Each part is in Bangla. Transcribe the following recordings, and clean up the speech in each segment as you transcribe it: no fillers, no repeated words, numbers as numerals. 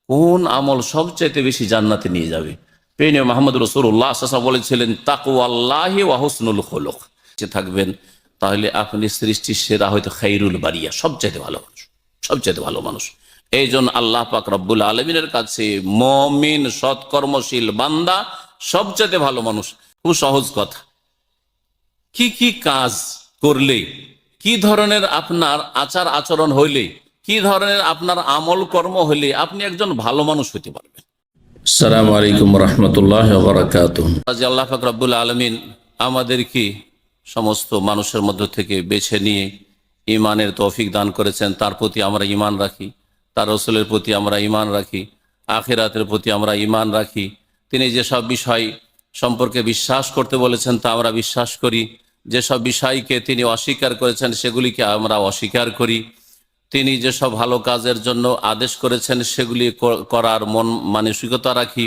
কোন আমল সবচাইতে বেশি জান্নাতে নিয়ে যাবে? প্রিয় মুহাম্মদ রাসূলুল্লাহ সাল্লাল্লাহু আলাইহি ওয়াসাল্লাম বলেছিলেন, তাকওয়াল্লাহি ওয়া হুসনুল খুলুক। যে থাকবেন তাহলে আপনি সৃষ্টির সেরা, হয়তো খাইরুল বারিয়া, সবচাইতে ভালো মানুষ, সবচাইতে ভালো মানুষ। এই জন্য আল্লাহ পাক রব্বুল আলমিনের কাছে মমিন সৎকর্মশীল বান্দা সবচাইতে ভালো মানুষ। খুব সহজ কথা। কি কি কাজ করলে, কি ধরনের আপনার আচার আচরণ হইলে, কি ধরনের আপনার আমল কর্ম হইলে আপনি একজন ভালো মানুষ হইতে পারবেন? আসসালামু আলাইকুম রহমতুল্লাহ বারাকাতুহু। আল্লাহ পাক রব্বুল আলমিন আমাদেরকে সমস্ত মানুষের মধ্য থেকে বেছে নিয়ে ইমানের তৌফিক দান করেছেন। তার প্রতি আমরা ইমান রাখি, তার রসুলের প্রতি আমরা ইমান রাখি, আখিরাতের প্রতি আমরা ইমান রাখি। তিনি যেসব বিষয় সম্পর্কে বিশ্বাস করতে বলেছেন তা আমরা বিশ্বাস করি, যেসব বিষয়কে তিনি অস্বীকার করেছেন সেগুলিকে আমরা অস্বীকার করি। তিনি যেসব ভালো কাজের জন্য আদেশ করেছেন সেগুলি করার মন মানসিকতা রাখি।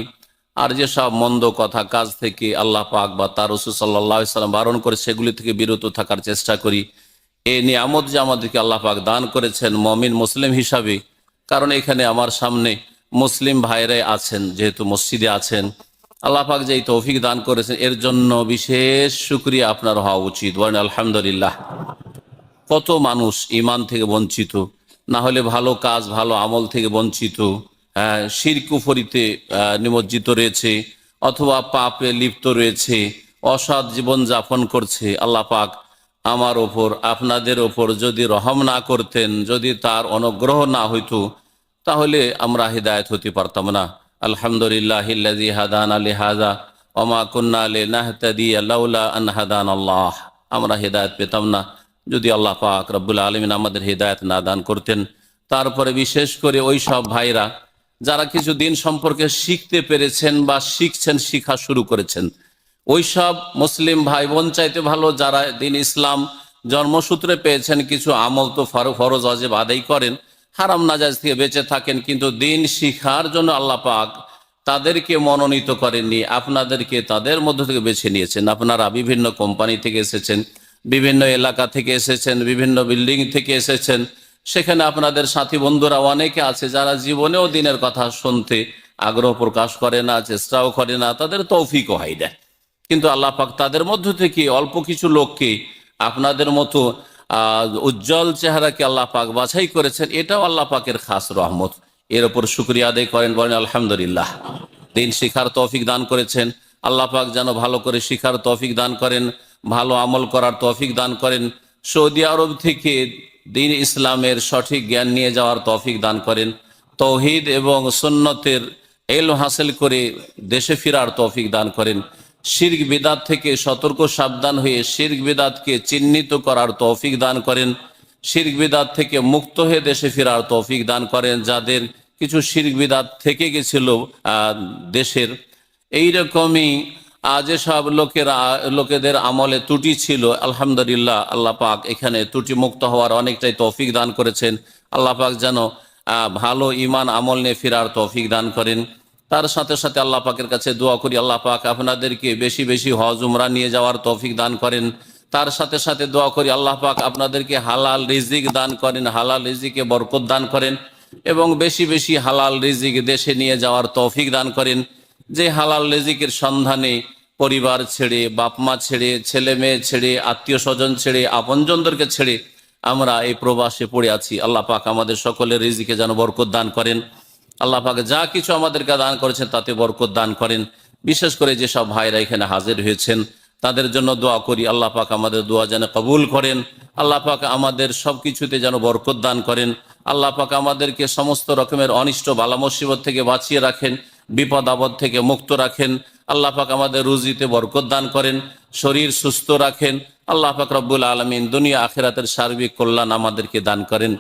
আর যেসব মন্দ কথা কাজ থেকে আল্লাহ পাক বা তার রাসূল সাল্লাল্লাহু আলাইহি ওয়াসাল্লাম বারণ করে সেগুলি থেকে বিরত থাকার চেষ্টা করি। এই নিয়ামত যে আমাদেরকে আল্লাহ পাক দান করেছেন মমিন মুসলিম হিসাবে, কারণ এখানে আমার সামনে মুসলিম ভাইরাই আছেন, যেহেতু মসজিদে আছেন, আল্লাহ পাক যে এই তৌফিক দান করেছেন এর জন্য বিশেষ শুকরিয়া আপনার হওয়া উচিত। বলেন আলহামদুলিল্লাহ। কত মানুষ ঈমান থেকে বঞ্চিত, না হলে ভালো কাজ ভালো আমল থেকে বঞ্চিত, শিরক কুফরিতে নিমজ্জিত রয়েছে, অথবা পাপে লিপ্ত রয়েছে, অসৎ জীবন যাপন করছে। আল্লাহ পাক আমার ওপর আপনাদের ওপর যদি রহম না করতেন, যদি তার অনুগ্রহ না হইতো, তাহলে আমরা হিদায়াত হতে পারতাম না। আলহামদুলিল্লাহিল্লাযী হাদানা লিহাযা ওয়া মা কুন্না লিনাহতাদিয়া লাউলা আন হাদানাল্লাহ। আমরা হিদায়াত পেতাম না যদি আল্লাহ পাক রব্বুল আলামিন আমাদের হিদায়াত না দান করতেন। তারপরে বিশেষ করে ওই সব ভাইরা যারা কিছু দিন সম্পর্কে শিখতে পেরেছেন বা শিখছেন, শিখা শুরু করেছেন, ওই সব মুসলিম ভাই বোন চাইতে ভালো যারা দিন ইসলাম জন্মসূত্রে পেয়েছেন, কিছু আমল তো ফরজ ওয়াজিব আদায় করেন, হারাম নাজায়েজ থেকে বেঁচে থাকেন, কিন্তু দিন শিখার জন্য আল্লাহ পাক তাদেরকে মনোনীত করেননি, আপনাদেরকে তাদের মধ্য থেকে বেছে নিয়েছেন। আপনারা বিভিন্ন কোম্পানি থেকে এসেছেন, বিভিন্ন এলাকা থেকে এসেছেন, বিভিন্ন বিল্ডিং থেকে এসেছেন, সেখানে আপনাদের সাথী বন্ধুরা অনেকে আছে যারা জীবনেও দিনের কথা শুনতে আগ্রহ প্রকাশ করে না, চেষ্টাও করে না, তাদের তৌফিকও হয় না। কিন্তু আল্লাহ পাক তাদের মধ্য থেকে অল্প কিছু লোককে আপনাদের মতো উজ্জ্বল চেহারাকে আল্লাহ পাক বাছাই করেছেন। এটাও আল্লাহ পাকের খাস রহমত। এর ওপর শুকরিয়া আদায় করেন, বলেন আলহামদুলিল্লাহ। দিন শিখার তৌফিক দান করেছেন, আল্লাহ পাক যেন ভালো করে শিখার তৌফিক দান করেন, ভালো আমল করার তৌফিক দান করেন। সৌদি আরব থেকে দিন ইসলামের সঠিক জ্ঞান নিয়ে যাওয়ার তৌফিক দান করেন, তৌহিদ এবং সুন্নতের ইলম হাসিল করে দেশে ফেরার তৌফিক দান করেন, শিরক বিদআত থেকে সতর্ক সাবধান হয়ে শিরক বিদআতকে চিহ্নিত করার তৌফিক দান করেন, শিরক বিদআত থেকে মুক্ত হয়ে দেশে ফেরার তৌফিক দান করেন। যাদের কিছু শিরক বিদআত থেকে গেছিল দেশের, এইরকমই যেসব লোকেদের আমলে ত্রুটি ছিল, আলহামদুলিল্লাহ আল্লাহ পাক এখানে ত্রুটি মুক্ত হওয়ার অনেকটাই তৌফিক দান করেছেন। আল্লাহ পাক যেন ভালো ঈমান আমল নিয়ে ফেরার তৌফিক দান করেন। তার সাথে সাথে আল্লাহ পাকের কাছে দোয়া করি আল্লাহ পাক আপনাদেরকে বেশি বেশি হজ উমরা নিয়ে যাওয়ার তৌফিক দান করেন। তার সাথে সাথে দোয়া করি আল্লাহ পাক আপনাদেরকে হালাল রিজিক দান করেন, হালাল রিজিকে বরকত দান করেন, এবং বেশি বেশি হালাল রিজিক দেশে নিয়ে যাওয়ার তৌফিক দান করেন। যে হালাল রিজিকের সন্ধানে পরিবার ছেড়ে, বাপ মা ছেড়ে, ছেলে মেয়ে ছেড়ে, আত্মীয় স্বজন ছেড়ে, আপনজনদেরকে ছেড়ে আমরা এই প্রবাসে পড়ে আছি, আল্লাহ পাক আমাদের সকলের রিজিকে যেন বরকত দান করেন। আল্লাহ পাক যা কিছু আমাদেরকে দান করেছেন তাতে বরকত দান করেন। বিশেষ করে যেসব ভাইরা এখানে হাজির হয়েছেন তাদের জন্য দোয়া করি আল্লাহ পাক আমাদের দোয়া যেন কবুল করেন, আল্লাহ পাক আমাদের সব কিছুতে যেন বরকত দান করেন, আল্লাহ পাক আমাদেরকে সমস্ত রকমের অনিষ্ট বালা মুসিবত থেকে বাঁচিয়ে রাখেন, বিপদ আপদ থেকে মুক্ত রাখেন, আল্লাহ পাক আমাদের রুজিতে বরকত দান করেন, শরীর সুস্থ রাখেন, আল্লাহ পাক রব্বুল আলামিন দুনিয়া আখিরাতের সার্বিক কল্যাণ আমাদেরকে দান করেন।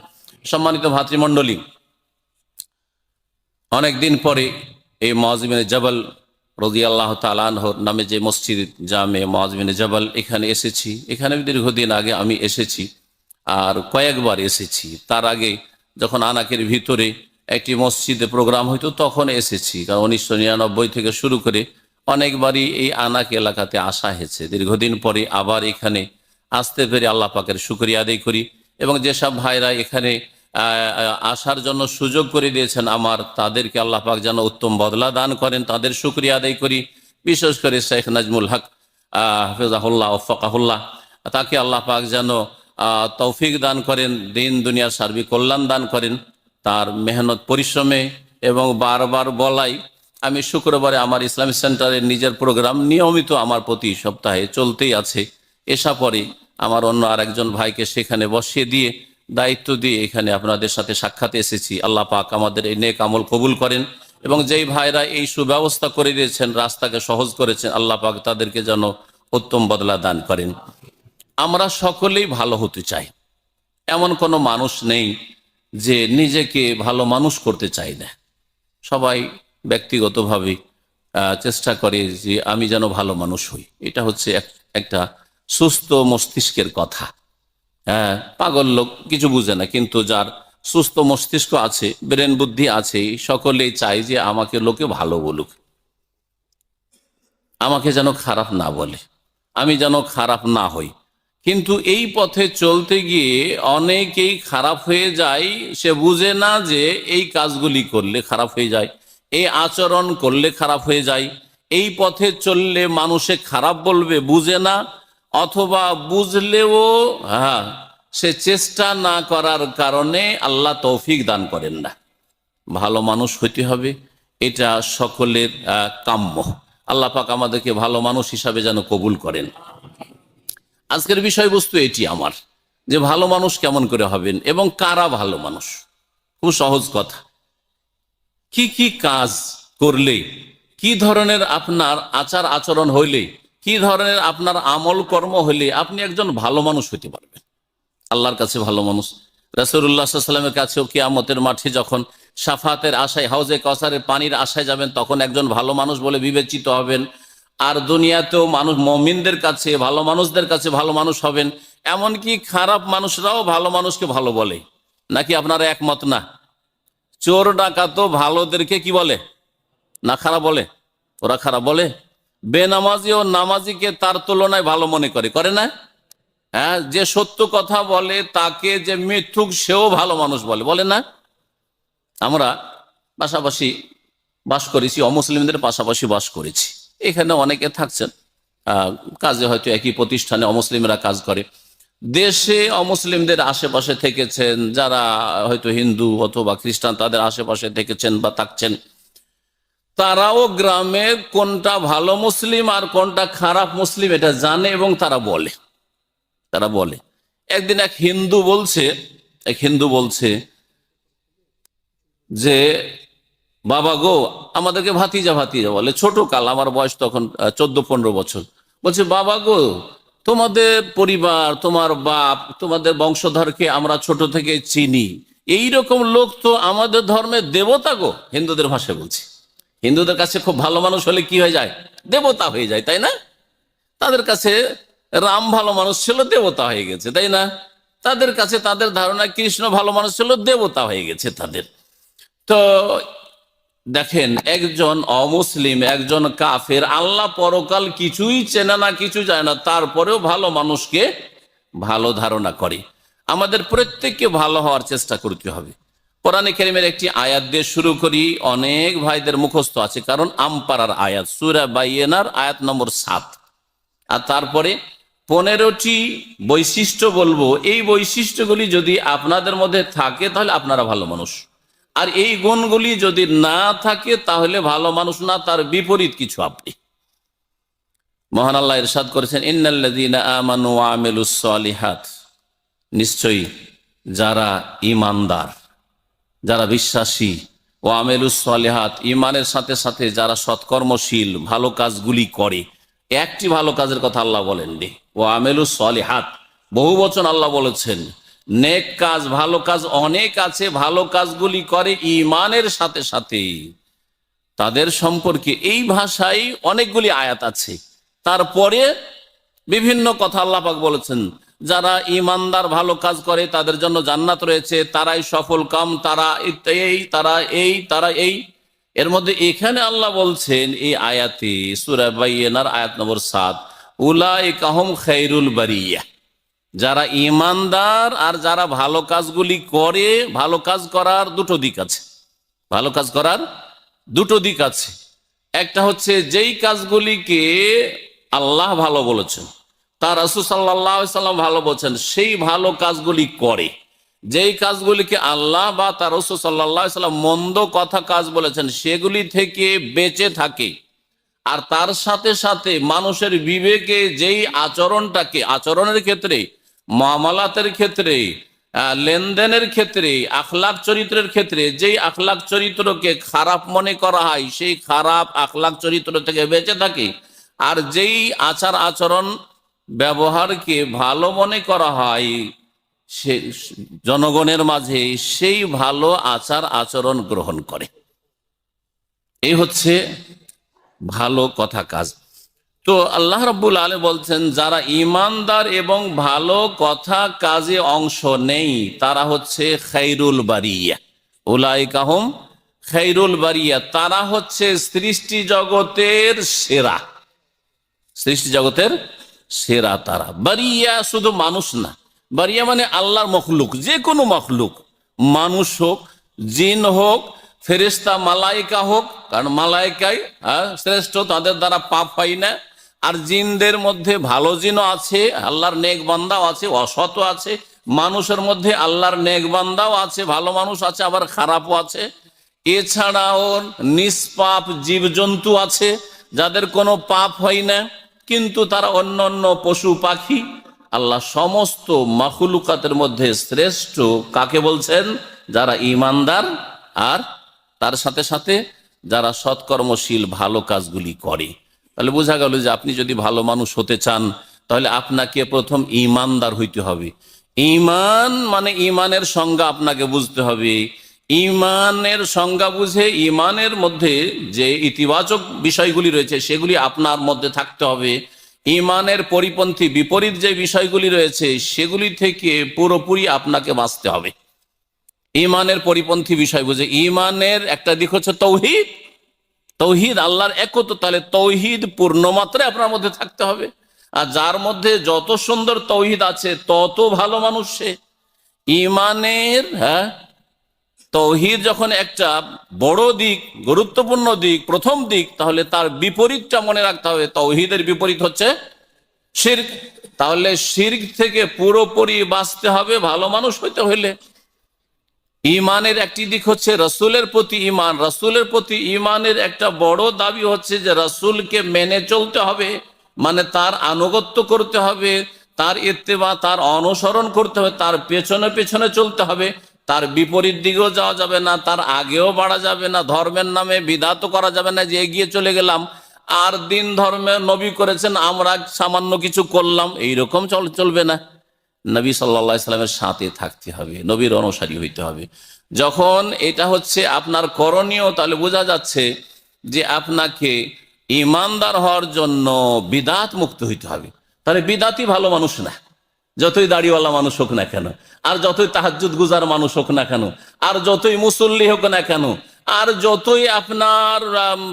সম্মানিত ভাতৃমণ্ডলী, অনেকদিন পরে এই মুআয বিন জাবাল রাদিয়াল্লাহু তাআলা আনহুর নামে যে মসজিদ জামে মুআয বিন জাবাল, এখানে এসেছি। এখানে দীর্ঘদিন আগে আমি এসেছি আর কয়েকবার এসেছি। তার আগে যখন আনাকের ভিতরে একটি মসজিদে প্রোগ্রাম হইতো তখন এসেছি, কারণ 1999 থেকে শুরু করে অনেকবারই এই আনাক এলাকাতে আসা হয়েছে। দীর্ঘদিন পরে আবার এখানে আসতে পেরে আল্লাহ পাকের শুকরিয়া আদায় করি। এবং যেসব ভাইরা এখানে আসার জন্য সুযোগ করে দিয়েছেন আমার, তাদেরকে আল্লাহ পাক যেন উত্তম বদলা দান করেন, তাদের শুকরিয়া আদায় করি। বিশেষ করে শেখ নাজমুল হক হাফিজাহুল্লাহ ওয়াফাকাহুল্লাহ, তাকে আল্লাহ পাক যেন তৌফিক দান করেন, দিন দুনিয়ার সার্বিক কল্যাণ দান করেন। তার মেহনত পরিশ্রমে এবং বারবার বলাই, আমি শুক্রবারে আমার ইসলামিক সেন্টারের নিজের প্রোগ্রাম নিয়মিত আমার প্রতি সপ্তাহে চলতেই আছে। এসা পরে আমার অন্য আরেকজন ভাইকে সেখানে বসিয়ে দিয়ে দায়িত্ব দিয়ে এখানে আপনাদের সাথে সাক্ষাৎ এসেছি। আল্লাহ পাক আমাদের এই নেক আমল কবুল করেন এবং যেই ভাইরা এই সুব্যবস্থা করে দিয়েছেন, রাস্তাকে সহজ করেছেন, আল্লাহ পাক তাদেরকে যেন উত্তম বদলা দান করেন। আমরা সকলেই ভালো হতে চাই, এমন কোনো মানুষ নেই যে নিজেকে ভালো মানুষ করতে চায় না। সবাই ব্যক্তিগতভাবে চেষ্টা করে যে আমি যেন ভালো মানুষ হই। এটা হচ্ছে একটা সুস্থ মস্তিষ্কের কথা। হ্যাঁ, পাগল লোক কিছু বুঝে না, কিন্তু যার সুস্থ মস্তিষ্ক আছে, ব্রেন বুদ্ধি আছে, সকলেই চায় যে আমাকে লোকে ভালো বলুক, আমাকে যেন খারাপ না বলে, আমি যেন খারাপ না হই। কিন্তু এই পথে চলতে গিয়ে অনেকেই খারাপ হয়ে যায়, সে বুঝে না যে এই কাজগুলি করলে খারাপ হয়ে যায়, এই আচরণ করলে খারাপ হয়ে যায়, এই পথে চললে মানুষে খারাপ বলবে, বুঝে না। অথবা বুঝলেও সে চেষ্টা না করার কারণে আল্লাহ তৌফিক দান করেন না। ভালো মানুষ হইতে হবে, এটা সকলের কাম্য। আল্লাহ পাক আমাদেরকে ভালো মানুষ হিসাবে যেন কবুল করেন। আজকের বিষয়বস্তু এটি আমার, যে ভালো মানুষ কেমন করে হবেন এবং কারা ভালো মানুষ। খুব সহজ কথা। কি কি কাজ করলে, কি ধরনের আপনার আচার আচরণ হইলে, কি ধরনের আপনার আমল কর্ম হইলে আপনি একজন ভালো মানুষ হইতে পারবেন, আল্লাহর কাছে ভালো মানুষ। রাসূলুল্লাহ সাল্লাল্লাহু আলাইহি ওয়াসাল্লামের কাছেও কিয়ামতের মাঠে যখন শাফাতের আশায়, হাউজে কাউসারের পানির আশায় যাবেন, তখন একজন ভালো মানুষ বলে বিবেচিত হবেন। আর দুনিয়াতেও মানুষ, মুমিনদের কাছে, ভালো মানুষদের কাছে ভালো মানুষ হবেন। এমনকি খারাপ মানুষরাও ভালো মানুষকে ভালো বলে। নাকি আপনারা একমত না? চোর ডাকাতও ভালোদেরকে কি বলে না, খারাপ বলে? ওরা খারাপ বলে। বেনামাজি ও নামাজিকে তার তুলনায় ভালো মনে করে না? হ্যাঁ, যে সত্য কথা বলে তাকে যে মিথ্যুক, সেও ভালো মানুষ বলে না? আমরা পাশাপাশি বাস করেছি, অমুসলিমদের পাশাপাশি বাস করেছি। এখানে অনেকে থাকছেন কাজে, হয়তো একই প্রতিষ্ঠানে অমুসলিমরা কাজ করে। দেশে অমুসলিমদের আশেপাশে থেকেছেন, যারা হয়তো হিন্দু অথবা খ্রিস্টান, তাদের আশেপাশে থেকেছেন বা থাকছেন। তারাও গ্রামে কোনটা ভালো মুসলিম আর কোনটা খারাপ মুসলিম এটা জানে এবং তারা বলে। একদিন এক হিন্দু বলছে যে বাবা গো, আমাদেরকে ভাতিজা বলে। ছোট কাল, আমার বয়স তখন 14-15 বছর। বলছে, বাবা গো, তোমাদের পরিবার, তোমার বাপ, তোমাদের বংশধরকে আমরা ছোট থেকে চিনি, এইরকম লোক তো আমাদের ধর্মের দেবতা গো। হিন্দুদের ভাষায় বলছি। হিন্দুদের কাছে খুব ভালো মানুষ হলে কি হয়ে যায়? দেবতা হয়ে যায়, তাই না? তাদের কাছে রাম ভালো মানুষ ছিল, দেবতা হয়ে গেছে, তাই না? তাদের কাছে, তাদের ধারণা কৃষ্ণ ভালো মানুষ ছিল, দেবতা হয়ে গেছে তাদের। তো দেখেন, একজন অমুসলিম, একজন কাফের, আল্লাহ পরকাল কিছুই চেনে না, কিছু জানে না, তারপরেও ভালো মানুষকে ভালো ধারণা করে। আমাদের প্রত্যেককে ভালো হওয়ার চেষ্টা করতে হবে। কোরআনে কারীমের একটি আয়াত দিয়ে শুরু করি, অনেক ভাইদের মুখস্থ আছে, কারণ আমপাড়ার আয়াত, সূরা বাইয়িনার আয়াত নম্বর 7। আর তারপরে 15টি বৈশিষ্ট্য বলবো। এই বৈশিষ্ট্যগুলি যদি আপনাদের মধ্যে থাকে তাহলে আপনারা ভালো মানুষ, আর এই গুণগুলি যদি না থাকে তাহলে ভালো মানুষ না, তার বিপরীত কিছু আপনি। মহান আল্লাহ ইরশাদ করেছেন, ইন্নাল্লাযীনা আমানু ওয়া আমিলুস সালিহাত, নিশ্চয়ই যারা ঈমানদার, যারা বিশ্বাসী, ওয়া আমিলুস সালিহাত, ঈমানের সাথে সাথে যারা সৎকর্মশীল, ভালো কাজগুলি করে। একটি ভালো কাজের কথা আল্লাহ বলেননি, ওয়া আমিলুস সালিহাত বহু বচন আল্লাহ বলেছেন। নেক কাজ, ভালো কাজ অনেক আছে, ভালো কাজগুলি করে ঈমানের সাথে সাথে। তাদের সম্পর্কে এই ভাষায় অনেকগুলি আয়াত আছে। তারপরে বিভিন্ন কথা আল্লাহ পাক বলেছেন, যারা ঈমানদার, ভালো কাজ করে, তাদের জন্য জান্নাত রয়েছে, তারাই সফল কাম, তারা এই। এর মধ্যে এখানে আল্লাহ বলছেন এই আয়াতে, সূরা বাইয়িনার আয়াত নম্বর 7, উলাইকা হুম খায়রুল বারিয়া, যারা ইমানদার আর যারা ভালো কাজগুলি করে, ভালো কাজ করার দুটো দিক আছে। ভালো কাজ করার দুটো দিক আছে। একটা হচ্ছে যেই কাজগুলিকে আল্লাহ ভালো বলেছেন, তার রাসূল সাল্লাল্লাহু আলাইহি সাল্লাম ভালো বলেছেন, সেই ভালো কাজগুলি করে। যেই কাজগুলিকে আল্লাহ বা তার রাসূল সাল্লাল্লাহু আলাইহি সাল্লাম মন্দ কথা কাজ বলেছেন, সেগুলি থেকে বেঁচে থাকে। আর তার সাথে সাথে মানুষের বিবেকে যেই আচরণের ক্ষেত্রে, মামলাতের ক্ষেত্রে, লেনদেনের ক্ষেত্রে, আখলাক চরিত্রের ক্ষেত্রে যেই আখলাক চরিত্রকে খারাপ মনে করা হয়, সেই খারাপ আখলাক চরিত্র থেকে বেঁচে থাকে। আর যেই আচার আচরণ ব্যবহারকে ভালো মনে করা হয় সে জনগণের মাঝে, সেই ভালো আচার আচরণ গ্রহণ করে। এই হচ্ছে ভালো কথা কাজ। তো আল্লাহ রাব্বুল আলামিন বলছেন, যারা ঈমানদার এবং ভালো কথা কাজে অংশ নেই তারা হচ্ছে খায়রুল বারিয়া। উলাইকা হুম খায়রুল বারিয়া, তারা হচ্ছে সৃষ্টি জগতের সেরা। সৃষ্টি জগতের সেরা তারা। বারিয়া শুধু মানুষ না, বারিয়া মানে আল্লাহর মখলুক, যে কোনো মখলুক, মানুষ হোক, জিন হোক, ফেরেশতা মালাইকা হোক, কারণ মালাইকাই শ্রেষ্ঠ, তাদের দ্বারা পাপ হয় না। আর জিনদের মধ্যে ভালো জিনও আছে, আল্লাহর নেক বান্দাও আছে, অসৎ আছে। মানুষের মধ্যে আল্লাহর নেক বান্দাও আছে, ভালো মানুষ আছে, আবার খারাপও আছে। এছাড়াও নিষ্পাপ জীবজন্তু আছে, যাদের কোনো পাপ হয় না, কিন্তু তারা অন্যান্য পশু পাখি। আল্লাহ সমস্ত মাখলুকাতের মধ্যে শ্রেষ্ঠ কাকে বলছেন? যারা ঈমানদার আর তার সাথে সাথে যারা সৎকর্মশীল ভালো কাজগুলি করে। তাহলে বোঝা গেল যে আপনি যদি ভালো মানুষ হতে চান, তাহলে আপনাকে প্রথম ঈমানদার হইতে হবে। ঈমান মানে ঈমানের সংজ্ঞা আপনাকে বুঝতে হবে। ঈমানের সংজ্ঞা বুঝে ঈমানের মধ্যে যে ইতিবাচক বিষয়গুলি রয়েছে সেগুলি আপনার মধ্যে থাকতে হবে। ঈমানের পরিপন্থী বিপরীত যে বিষয়গুলি রয়েছে সেগুলি থেকে পুরোপুরি আপনাকে বাঁচতে হবে। ঈমানের পরিপন্থী বিষয় বুঝে, ঈমানের একটা দিক হচ্ছে তৌহিদ, তৌহিদ আল্লাহর একত্ব, তাহলে তৌহিদ পূর্ণ মাত্রায় আপনার মধ্যে থাকতে হবে। আর যার মধ্যে যত সুন্দর তৌহিদ আছে তত ভালো মানুষ সে। ঈমানের তৌহিদ যখন একটা বড় দিক, গুরুত্বপূর্ণ দিক, প্রথম দিক, তাহলে তার বিপরীতটা মনে রাখতে হবে। তৌহিদের বিপরীত হচ্ছে শিরক। তাহলে শিরক থেকে পুরোপুরি বাঁচতে হবে ভালো মানুষ হইতে হইলে। ঈমানের একটি দিক হচ্ছে রাসূলের প্রতি ঈমান। রাসূলের প্রতি ঈমানের একটা বড় দাবি হচ্ছে যে রাসূলকে মেনে চলতে হবে, মানে তার আনুগত্য করতে হবে, তার ইত্তেবা, তার অনুসরণ করতে হবে, তার পেছনে পেছনে চলতে হবে। তার বিপরীত দিকেও যাওয়া যাবে না, তার আগেও বাড়া যাবে না। ধর্মের নামে বিদআত করা যাবে না, যে এগিয়ে চলে গেলাম আর দিন ধর্মে নবী করেছেন আমরা সামান্য কিছু করলাম, এইরকম চলবে না। নবী সাল্লাল্লাহু আলাইহি সাল্লামের সাথে থাকতে হবে, নবীর অনুসারী হইতে হবে। যখন এটা হচ্ছে আপনার করণীয়, তাহলে বোঝা যাচ্ছে যে আপনাকে ঈমানদার হওয়ার জন্য বিদআত মুক্ত হইতে হবে। তাহলে বিদআতই ভালো মানুষ না, যতই দাড়িওয়ালা মানুষ হোক না কেন, আর যতই তাহাজ্জুদ গুজার মানুষ হোক না কেন, আর যতই মুসল্লি হোক না কেন, আর যতই আপনার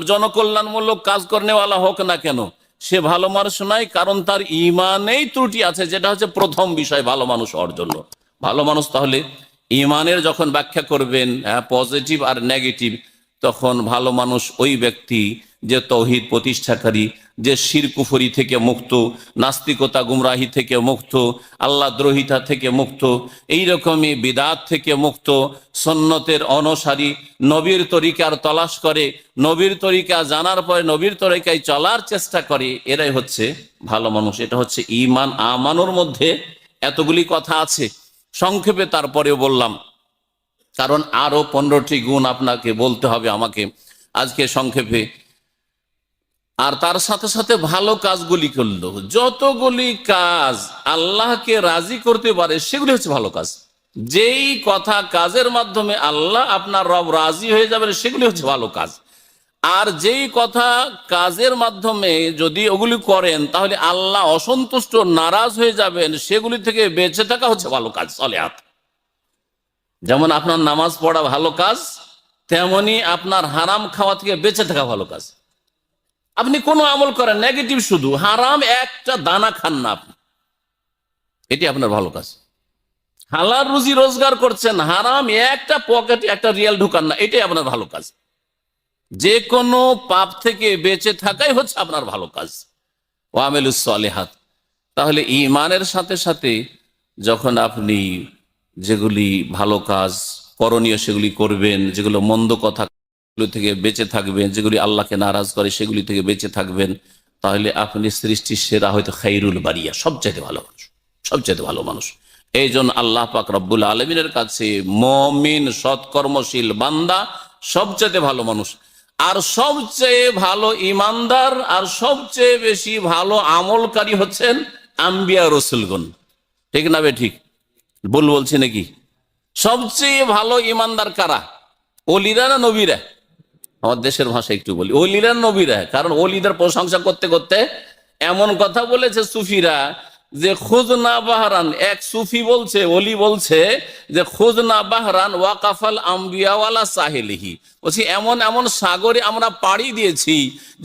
জনকল্যাণমূলক কাজ করেওয়ালা হোক না কেন, সে ভালো মানুষ নয়। কারণ তার ঈমানেই ত্রুটি আছে, যেটা হচ্ছে প্রথম বিষয় ভালো মানুষ হওয়ার জন্য। ভালো মানুষ তাহলে ঈমানের যখন ব্যাখ্যা করবেন পজিটিভ আর নেগেটিভ, তখন ভালো মানুষ ওই ব্যক্তি যে তৌহিদ প্রতিষ্ঠাকারী, যে শিরক কুফরি থেকে মুক্ত, নাস্তিকতা গুমরাহি থেকে মুক্ত, আল্লাহ দ্রোহিতা থেকে মুক্ত, এইরকমই বিদআত থেকে মুক্ত, সুন্নতের অনুসারী, নবীর তরিকার তলাশ করে, নবীর তরিকা জানার পরে নবীর তরিকায় চলার চেষ্টা করে, এরাই হচ্ছে ভালো মানুষ। এটা হচ্ছে ঈমান। আমানোর মধ্যে এতগুলি কথা আছে, সংক্ষেপে তারপরেও বললাম, কারণ আরো 15টি গুণ আপনাকে বলতে হবে আমাকে আজকে সংক্ষেপে। আর তার সাথে সাথে ভালো কাজগুলি করলো, যতগুলি কাজ আল্লাহকে রাজি করতে পারে সেগুলি হচ্ছে ভালো কাজ। যেই কথা কাজের মাধ্যমে আল্লাহ আপনার রব রাজি হয়ে যাবেন সেগুলি হচ্ছে ভালো কাজ। আর যেই কথা কাজের মাধ্যমে যদি ওগুলি করেন তাহলে আল্লাহ অসন্তুষ্ট, নারাজ হয়ে যাবেন, সেগুলি থেকে বেঁচে থাকা হচ্ছে ভালো কাজ, সলেহাত। যেমন আপনার নামাজ পড়া ভালো কাজ, তেমনি আপনার হারাম খাওয়া থেকে বেঁচে থাকা ভালো কাজ। আপনি কোনো আমল করেন নেগেটিভ, শুধু হারাম একটা দানা খান না আপনি, এটি আপনার ভালো কাজ। হালাল রুজি রোজগার করছেন, হারাম একটা পকেটে একটা রিয়াল ঢুকান না, এটাই আপনার ভালো কাজ। যে কোনো পাপ থেকে বেঁচে থাকাই হচ্ছে আপনার ভালো কাজ। ওয়ামেলুস সালেহাত। তাহলে ঈমানের সাথে সাথে যখন আপনি যেগুলি ভালো কাজ করণীয় সেগুলি করবেন, যেগুলো মন্দ কথা থেকে বেঁচে থাকবেন, যেগুলি আল্লাহকে নারাজ করে সেগুলি থেকে বেঁচে থাকবেন, তাহলে আপনি সৃষ্টির সেরা হয়তো খাইরুল বারিয়া, সবচাইতে ভালো মানুষ, সবচাইতে ভালো মানুষ। এই জন্য আল্লাহ পাক রব্বুল আলমিনের কাছে মমিন সৎকর্মশীল বান্দা সবচাইতে ভালো মানুষ। আর সবচেয়ে ভালো ইমানদার আর সবচেয়ে বেশি ভালো আমলকারী হচ্ছেন আম্বিয়া রসুলগণ। ঠিক না বে ঠিক? বলছি নাকি? সবচেয়ে ভালো ইমানদার কারা? ওলিরা না নবীরা? আমার দেশের ভাষা একটু বলি, ওলিরা নবীরা। কারণ ওলিদের প্রশংসা করতে করতে এমন কথা বলেছে সুফিরা যে খুজনা বাহরান, এক সুফি বলছে, ওলি বলছে যে খুজনা বাহরান ওয়াকাফাল আম্বিয়া ওয়ালা সাহেলিহি, বলছি এমন এমন সাগরে আমরা পাড়ি দিয়েছি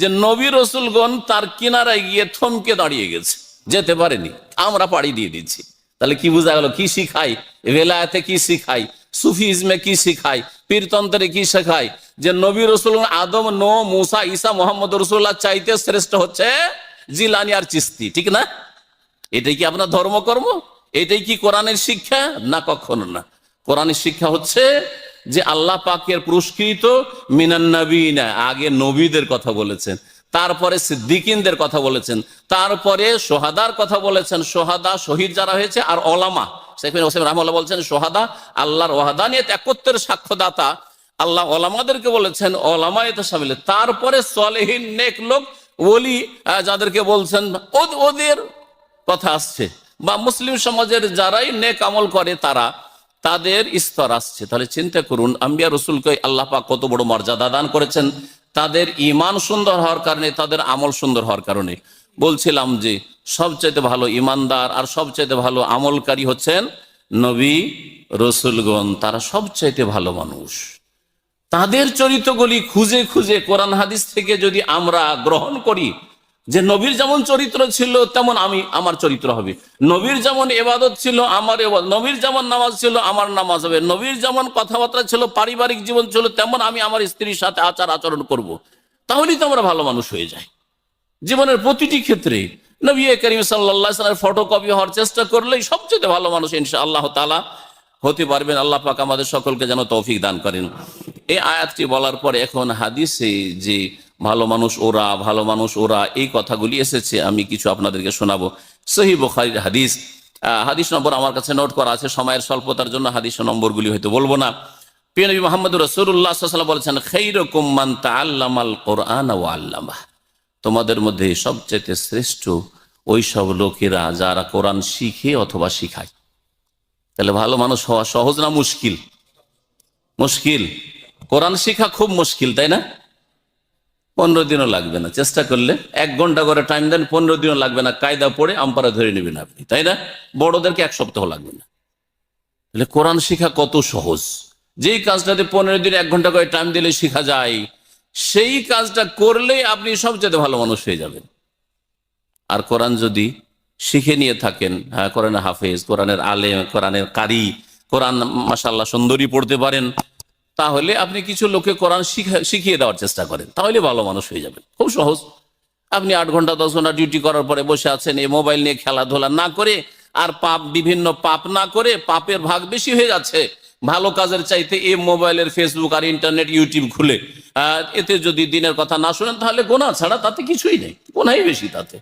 যে নবী রসুলগণ তার কিনারায় গিয়ে থমকে দাঁড়িয়ে গেছে, যেতে পারেনি, আমরা পাড়ি দিয়ে দিচ্ছি। তাহলে কি বোঝা গেল? কি শিখাই? বেলায়েতে কি শিখাই? সুফিজমে কি শিখাই? পীরতন্ত্রে কি শেখায়? যে নবী রসুল আদম, নো, মুসা, ঈসা, মোহাম্মদ রসুল্লাহ চাইতে শ্রেষ্ঠ হচ্ছে জিলানি আর চিস্তি। ঠিক না? এটাই কি আপনার ধর্মকর্ম? এটাই কি কোরআনের শিক্ষা? না, কখনো না। কোরআনের শিক্ষা হচ্ছে যে আল্লাহ পাকের পুরস্কৃত মিনান নবীনা, আগে নবীদের কথা বলেছেন, তারপরে সিদ্দিকিনদের কথা বলেছেন, তারপরে সোহাদার কথা বলেছেন, সোহাদা শহীদ যারা হয়েছে, আর ওলামা। শেখ হোসেন রাহমাতুল্লাহ বলছেন সোহাদা আল্লাহর ওয়াহদানিয়ত একত্বের সাক্ষ্যদাতা, আল্লাহ ওলামাদেরকে বলেছেন ওলামায়েতে শামিল। তারপরে সালেহীন নেক লোক ওলি যাদেরকে বলছেন ওদের কথা আসছে, বা মুসলিম সমাজের যারাই নেক আমল করে তারা, তাদের স্তর আসছে। তাহলে চিন্তা করুন আম্বিয়া রসুলকে আল্লাহ পাক কত বড় মর্যাদা দান করেছেন, তাদের ঈমান সুন্দর হওয়ার কারণে, তাদের আমল সুন্দর হওয়ার কারণে। বলছিলাম যে সবচাইতে ভালো ঈমানদার আর সবচাইতে ভালো আমলকারী হচ্ছেন নবী রসুলগণ, তারা সবচাইতে ভালো মানুষ। তাদের চরিত্রগুলি খুঁজে খুঁজে কোরআন হাদিস থেকে যদি আমরা গ্রহণ করি, যে নবীর যেমন চরিত্র ছিল তেমন আমার চরিত্র হবে, নবীর যেমন ইবাদত ছিল আমার ইবাদত, নবীর যেমন নামাজ ছিল আমার নামাজ হবে, নবীর যেমন কথাবার্তা ছিল, পারিবারিক জীবন ছিল, তেমন আমি আমার স্ত্রীর সাথে আচার আচরণ করব, তাহলেই তো আমরা ভালো মানুষ হয়ে যাই। জীবনের প্রতিটি ক্ষেত্রে নবী করিম সাল্লাল্লাহু আলাইহি ওয়াসাল্লামের ফটোকপি হওয়ার চেষ্টা করলেই সবচেয়ে ভালো মানুষ ইনশাআল্লাহ তাআলা হতে পারবেন। আল্লাহ পাক আমাদের সকলকে যেন তৌফিক দান করেন। এই আয়াতটি বলার পরে এখন হাদিসে যে ভালো মানুষ ওরা, ভালো মানুষ ওরা, এই কথাগুলি এসেছে, আমি কিছু আপনাদেরকে শোনাবো। সহিহ বুখারীর হাদিস, হাদিস নম্বর আমার কাছে নোট করা আছে, সময়ের স্বল্পতার জন্য হাদিস নম্বরগুলি হয়তো বলবো না। প্রিয় নবী মুহাম্মদ রাসূলুল্লাহ সাল্লাল্লাহু আলাইহি ওয়াসাল্লাম বলেছেন, খায়রুকুম মান তাআল্লামাল কোরআন ওয়া আল্লামাহ, তোমাদের মধ্যে সবচেয়ে শ্রেষ্ঠ ওই সব লোকেরা যারা কোরআন শিখে অথবা শিখায়। তাহলে ভালো মানুষ হওয়া সহজ না মুশকিল? মুশকিল। কোরআন শিখা খুব মুশকিল, তাই না? 15 দিনও লাগবে না, চেষ্টা করলে 1 ঘন্টা করে টাইম দেন, 15 দিনও লাগবে না, কায়দা পড়ে আম্পারা ধরে নেবেন আপনি, তাই না? বড়দেরকে 1 সপ্তাহ লাগবে না। তাহলে কোরআন শিখা কত সহজ। যেই কাজটাতে 15 দিন 1 ঘন্টা করে টাইম দিলে শিখা যায়, সেই কাজটা করলেই আপনি সবচেয়ে ভালো মানুষ হয়ে যাবেন। আর কোরআন যদি শিখে নিয়ে থাকেন, কোরআনের হাফেজ, কোরআনের আলেম, কোরআনের কারি, কোরআন মাশাআল্লাহ সুন্দরী পড়তে পারেন, তাহলে আপনি কিছু লোকে কোরআন শিখিয়ে দেওয়ার চেষ্টা করেন, তাহলে ভালো মানুষ হয়ে যাবেন। খুব সহজ। আপনি 8 ঘন্টা 10 ঘন্টা ডিউটি করার পরে বসে আছেন, এই মোবাইল নিয়ে খেলাধুলা না করে আর বিভিন্ন পাপ না করে, পাপের ভাগ বেশি হয়ে যাচ্ছে ভালো কাজের চাইতে। এই মোবাইলের ফেসবুক আর ইন্টারনেট ইউটিউব খুলে এতে যদি দিনের কথা না শুনেন, তাহলে গোনা ছাড়া তাতে কিছুই নেই, গোনাই বেশি তাতে।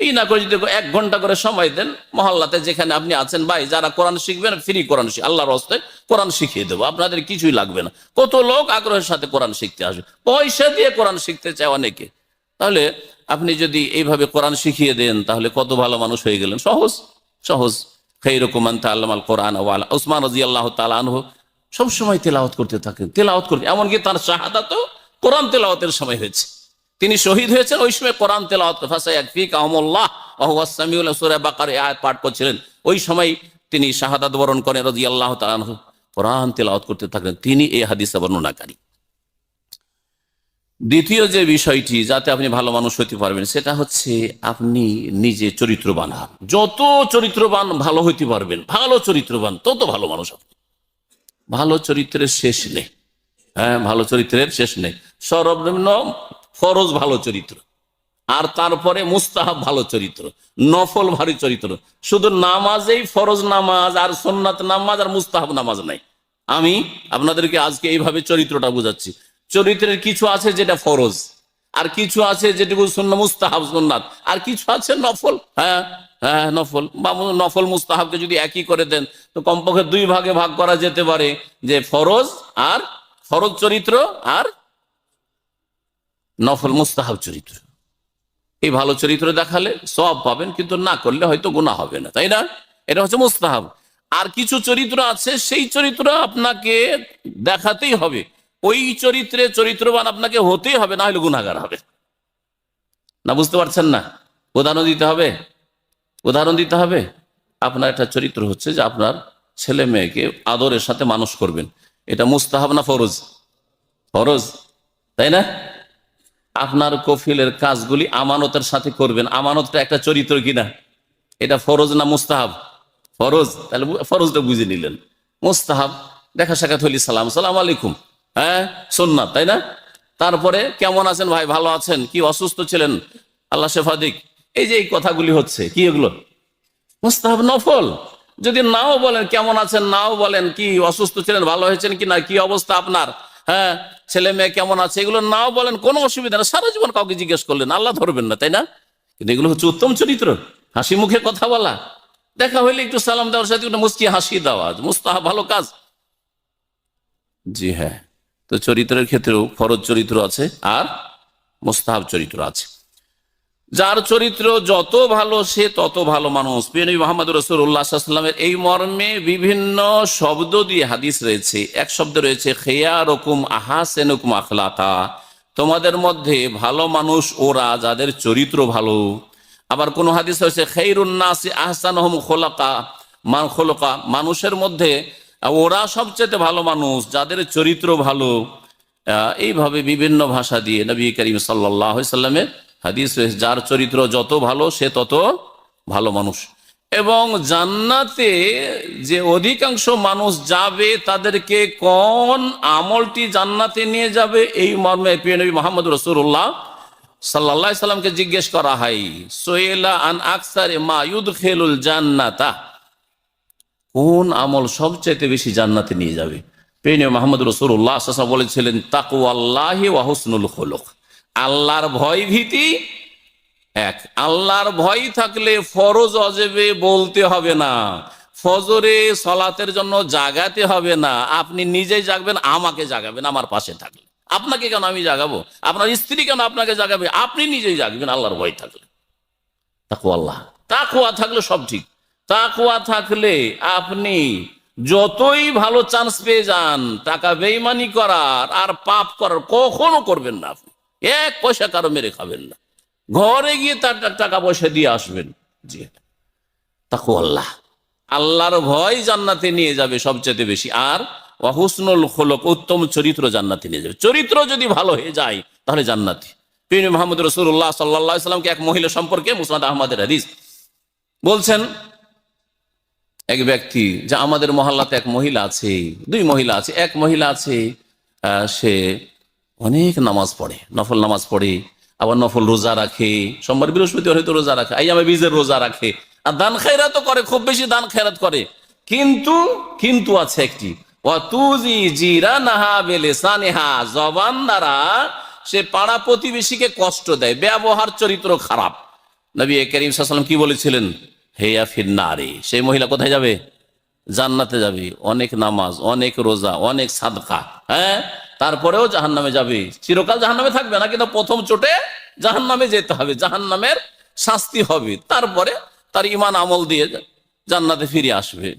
এই না করে যদি 1 ঘন্টা করে সময় দেন, মহল্লাতে যেখানে আপনি আছেন, ভাই যারা কোরআন শিখবেন ফ্রি কোরআন আল্লাহর হস্তে কোরআন শিখিয়ে দেবো, আপনাদের কিছুই লাগবে না। কত লোক আগ্রহের সাথে কোরআন শিখতে আসবে, পয়সা দিয়ে কোরআন শিখতে চায় অনেকে। তাহলে আপনি যদি এইভাবে কোরআন শিখিয়ে দেন, তাহলে কত ভালো মানুষ হয়ে গেলেন। সহজ সহজ। খায়রুকুম মান তাআল্লামাল কোরআন ওয়া আল্লামাহ। উসমান রাদিয়াল্লাহু তাআলা আনহু সবসময় তেলাওয়াত করতে থাকেন, তেলাওয়াত করতে, এমনকি তার শাহাদাতও কোরআন তেলাওয়াতের সময় হয়েছে। তিনি শহীদ হয়েছেন ওই সময় কোরআন তেলাওয়াত, ফাসায়াকফিকাহুমুল্লাহ ওয়া হুয়াস সামিউল, সূরা বাকারা আয়াত পাঠ করছিলেন, ওই সময় তিনি শাহাদাত বরণ করেন রাদিয়াল্লাহু তাআলা আনহু, কোরআন তেলাওয়াত করতে থাকেন। তিনি এই হাদিসে বর্ণনাকারী। দ্বিতীয় যে বিষয়টি যাতে আপনি ভালো মানুষ হতে পারবেন সেটা হচ্ছে আপনি নিজে চরিত্রবান হন। যত চরিত্রবান ভালো হইতে পারবেন, ভালো চরিত্রবান তত ভালো মানুষ আপনি। ভালো চরিত্রের শেষ নেই। হ্যাঁ, ভালো চরিত্রের শেষ নেই। সর্বনিম্ন ফরজ ভালো চরিত্র, আর তারপরে মুস্তাহাব ভালো চরিত্র, নফল ভারী চরিত্র। শুধু নামাজেই ফরজ নামাজ আর সুন্নাত নামাজ আর মুস্তাহাব নামাজ নাই। আমি আপনাদেরকে আজকে এইভাবে চরিত্রটা বুঝাচ্ছি। চরিত্রের কিছু আছে যেটা ফরজ, আর কিছু আছে যেটুকু মুস্তাহাব সুন্নাত, আর কিছু আছে নফল। হ্যাঁ হ্যাঁ, নফল বা নফল মুস্তাহাবকে যদি একই করে দেন তো কমপক্ষে দুই ভাগে ভাগ করা যেতে পারে, যে ফরজ আর ফরজ চরিত্র আর নফল মুস্তাহাব চরিত্র। এই ভালো চরিত্র দেখালে সওয়াব পাবেন, কিন্তু না করলে হয়তো গুনাহ হবে না, তাই না? এটা হচ্ছে মুস্তাহাব। আর কিছু চরিত্র আছে সেই চরিত্র আপনাকে দেখাতেই হবে, ওই চরিত্রে চরিত্রবান আপনাকে হতেই হবে, না হলে গুনাহগার হবে। না, বুঝতে পারছেন না? উদাহরণ দিতে হবে। উদাহরণ দিতে হবে। আপনার একটা চরিত্র হচ্ছে যে আপনার ছেলে মেয়েকে আদরের সাথে মানুষ করবেন। এটা মুস্তাহাব না ফরজ? ফরজ, তাই না? আপনার কফিলের কাজগুলি আমানতের সাথে করবেন। আমানতটা একটা চরিত্র কিনা? এটা ফরজ না মুস্তাহাব? ফরজ। তাহলে ফরজটা বুঝে নিলেন। মুস্তাহাব দেখা সাক্ষাৎ হলি সালাম সালাম আলাইকুম, হ্যাঁ সুন্নাত, তাই না? তারপরে কেমন আছেন ভাই, ভালো আছেন, কি অসুস্থ ছিলেন, আল্লাহ শেফা দিক। এই যে এই কথাগুলি হচ্ছে কি, এগুলো মুস্তাহাব, নফল। যদি নাও বলেন কেমন আছেন, নাও বলেন কি অসুস্থ ছিলেন, ভালো হয়েছেন কি না, কি অবস্থা আপনার, হ্যাঁ ছেলে মেয়ে কেমন আছে, এগুলো নাও বলেন, কোনো অসুবিধা না। সারা জীবন কাউকে জিজ্ঞেস করলেন, আল্লাহ ধরবেন না, তাই না? কিন্তু এগুলো হচ্ছে উত্তম চরিত্র। হাসি মুখে কথা বলা, দেখা হইলে একটু সালাম দেওয়ার সাথে মুস্কি হাসি দেওয়া, মুস্তাহাব ভালো কাজ। জি হ্যাঁ, তো চরিত্রের ক্ষেত্রেও ফরজ চরিত্র আছে আর মুস্তাহাব চরিত্র আছে। যার চরিত্র যত ভালো সে তত ভালো মানুষ। প্রিয় নবী মুহাম্মদ রাসূলুল্লাহ সাল্লাল্লাহু আলাইহি ওয়াসাল্লামের এই মর্মে বিভিন্ন শব্দ দিয়ে হাদিস রয়েছে। এক শব্দ রয়েছে খিয়ারুকুম আহসানুকুম আখলাকা, তোমাদের মধ্যে ভালো মানুষ ওরা যাদের চরিত্র ভালো। আবার কোন হাদিস রয়েছে খায়রুন নাসি আহসানুহুম খুলাকা, মানুষের মধ্যে ওরা সবচেয়ে ভালো মানুষ যাদের চরিত্র ভালো। এইভাবে বিভিন্ন ভাষা দিয়ে নবী করিম সাল্লাল্লাহু আলাইহি ওয়াসাল্লামের হাদিস রয়েছে, যার চরিত্র যত ভালো সে তত ভালো মানুষ। এবং জান্নাতে যে অধিকাংশ মানুষ যাবে তাদেরকে কোন আমলটি জান্নাতে নিয়ে যাবে, এই মর্মে প্রিয় নবী মুহাম্মদ রাসূলুল্লাহ সাল্লাল্লাহু আলাইহি সাল্লামকে জিজ্ঞেস করা হয়, সুইলা আন আকসারে মা ইউদখিলুল জান্নাতা, কোন আমল সবচাইতে বেশি জান্নাতে নিয়ে যাবে? প্রিয় নবী মুহাম্মদ রাসূলুল্লাহ সাল্লাল্লাহু আলাইহি ওয়াসাল্লাম বলেছিলেন তাকওয়াল্লাহি ওয়া হুসনুল খুলুক, আল্লাহর ভয় ভীতি। এক, আল্লাহর ভয় থাকলে ফরজ অজেবে বলতে হবে না, ফজরে সলাতের জন্য জাগাতে হবে না, আপনি নিজেই জাগবেন, আমাকে জাগাবেন আমার পাশে থাকলে। আপনাকে কেন আমি জাগাবো? আপনার স্ত্রী কেন আপনাকে জাগাবে? আপনি নিজেই জাগবেন আল্লাহর ভয় থাকলে। তাকওয়াল্লাহ, তাকওয়া থাকলে সব ঠিক। তাকওয়া থাকলে আপনি যতই ভালো চান্স পেয়ে যান, টাকা বেইমানি করার আর পাপ করার কখনো করবেন না। আপনি এক পয়সা কারো মেরে খাবেন না, ঘরে গিয়ে তার টাকা পয়সা দিয়ে আসবেন। জি, তাকওয়াল্লাহ, আল্লাহর ভয় জান্নাতে নিয়ে যাবে সবচেয়ে বেশি। আর ওয়া হুসনুল খুলুক, উত্তম চরিত্র জান্নাতে নিয়ে যাবে। চরিত্র যদি ভালো হয়ে যায় তাহলে জান্নাতি। প্রিয় নবী মুহাম্মদ রাসূলুল্লাহ সাল্লাল্লাহু আলাইহি ওয়াসাল্লামকে এক মহিলা সম্পর্কে মুসনাদ আহমদের হাদিস বলছেন, এক ব্যক্তি, যে আমাদের মহল্লাতে এক মহিলা আছে, দুই মহিলা আছে। এক মহিলা আছে সে অনেক নামাজ পড়ে, নফল নামাজ পড়ে, আবার নফল রোজা রাখে, সোমবার বৃহস্পতিবার হয়তো রোজা রাখে, আইয়ামে বীজের রোজা রাখে, আর দান খেরাতও করে, খুব বেশি দান খেরাত করে। কিন্তু আছে একটি, ওয়াতুজি জিরানাহা বিলিসানিহা, জবান দ্বারা সে পাড়া প্রতিবেশীকে কষ্ট দেয়, ব্যবহার চরিত্র খারাপ। নবী করিম সাল্লাল্লাহু আলাইহি ওয়াসাল্লাম কি বলেছিলেন? হেয়া ফিন্নারে, সেই মহিলা কোথায় যাবে? জান্নাতে যাবে। অনেক নামাজ, অনেক রোজা, অনেক সাদকা, হ্যাঁ, তারপরেও জাহান্নামে যাবে। চিরকাল জাহান্নামে থাকবে না, কিন্তু প্রথম চোটে জাহান্নামে যেতে হবে, জাহান্নামের শাস্তি হবে, তারপরে তার ঈমান আমল দিয়ে জান্নাতে ফিরে আসবে।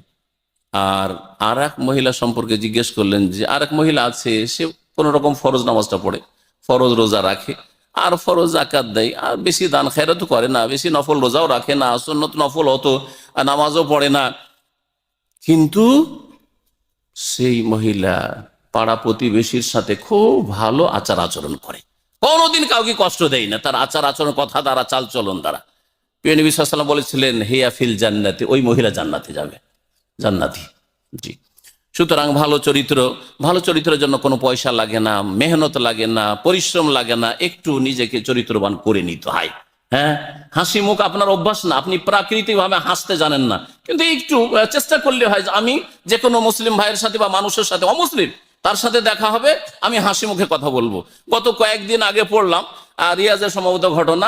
আর এক মহিলা সম্পর্কে জিজ্ঞেস করলেন, যে আর এক মহিলা আছে, সে কোন রকম ফরজ নামাজটা পড়ে, ফরজ রোজা রাখে, আর ফরজ জাকাত দেয়, আর বেশি দান খেরাতও করে না, বেশি নফল রোজাও রাখে না, সুন্নত নফল হতো নামাজও পড়ে না, কিন্তু সেই মহিলা পাড়া প্রতিবেশীর সাথে খুব ভালো আচার আচরণ করে, কোনোদিন কাউকে কষ্ট দেয় না, তার আচার আচরণ, কথা দ্বারা, চাল চলন দ্বারা। প্রিয় নবী সাল্লাল্লাহু আলাইহি ওয়াসাল্লাম বলেছিলেন, হিয়া ফিল জান্নাতি, ওই মহিলা জান্নাতে যাবে, জান্নাতি। জি, সুতরাং ভালো চরিত্রের জন্য কোনো পয়সা লাগে না, মেহনত লাগে না, পরিশ্রম লাগে না, একটু নিজেকে চরিত্রবান করে নিতে হয়। হ্যাঁ, হাসি মুখ আপনার অভ্যাস না, আপনি প্রাকৃতিক ভাবে হাসতে জানেন না, কিন্তু একটু চেষ্টা করলে হয় যে আমি যে কোনো মুসলিম ভাইয়ের সাথে বা মানুষের সাথে, অমুসলিম তার সাথে দেখা হবে, আমি হাসি মুখে কথা বলবো। গত কয়েকদিন আগে পড়লাম রিয়াজের সম্ভবত ঘটনা,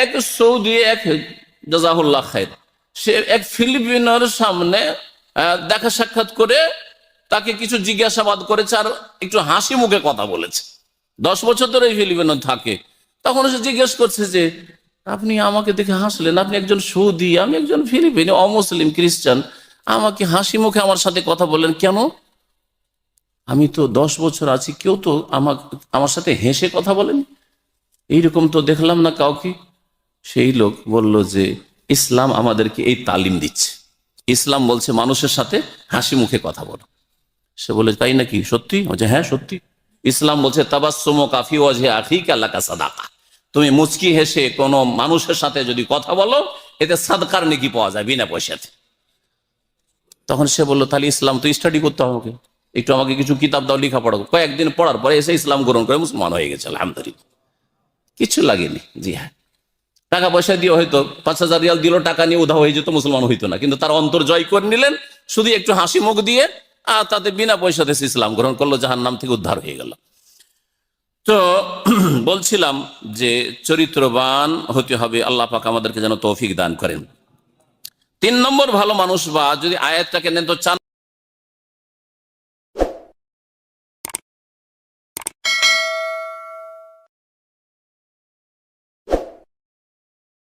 এক সৌদি, এক জাযাহুল্লাহ খায়র, সে এক ফিলিপিনোর সামনে দেখা সাক্ষাৎ করে তাকে কিছু জিজ্ঞাসাবাদ করেছে আর একটু হাসি মুখে কথা বলেছে। 10 বছর ধরে ফিলিপিনো থাকে। তখন সে জিজ্ঞেস করছে যে আপনি আমাকে দেখে হাসলেন, আপনি একজন সৌদি, আমি একজন ফিলিপিনো, অমুসলিম খ্রিস্টান, আমাকে হাসি মুখে আমার সাথে কথা বললেন কেন? আমি তো 10 বছর আছি, কেউ তো আমার সাথে হেসে কথা বলেন, এইরকম তো দেখলাম না কাউকে। সেই লোক বলল যে ইসলাম আমাদেরকে এই তালিম দিচ্ছে, ইসলাম বলছে মানুষের সাথে হাসি মুখে কথা বলো। সে বলে তাই নাকি, সত্যি? বলছে হ্যাঁ সত্যি। ইসলাম বলছে তাবাসসুমু কাফি ওয়াজহি আখিকা লাকা সাদাকা, তুমি মুচকি হেসে কোনো মানুষের সাথে যদি কথা বলো, এতে সাদকার নেকি পাওয়া যায় বিনা পয়সাতে। তখন সে বলল তাহলে ইসলাম তো স্টাডি করতে হবে, আমাকে একটু, আমাকে কিছু কিতাব দাও, লেখাপড়া। কয়েকদিন পড়ার পরে এসে ইসলাম গ্রহণ করে মুসলমান হয়ে গেছে, আলহামদুলিল্লাহ, কিছু লাগেনি। জি হ্যাঁ, টাকা পয়সা দিয়ে হয়তো 5,000 রিয়াল দিল, টাকা নিয়ে উধাও হয়ে যেত, মুসলমান হইতো না, কিন্তু তার অন্তর জয় করে নিলেন শুধু একটু হাসি মুখ দিয়ে, আর তাতে বিনা পয়সাতে ইসলাম গ্রহণ করলো, জাহান্নাম থেকে উদ্ধার হয়ে গেল। তো বলছিলাম যে চরিত্রবান হতে হবে, আল্লাহ পাক আমাদেরকে যেন তৌফিক দান করেন। 3 নম্বর ভালো মানুষ, বা যদি আয়াতটাকে নেন তো 4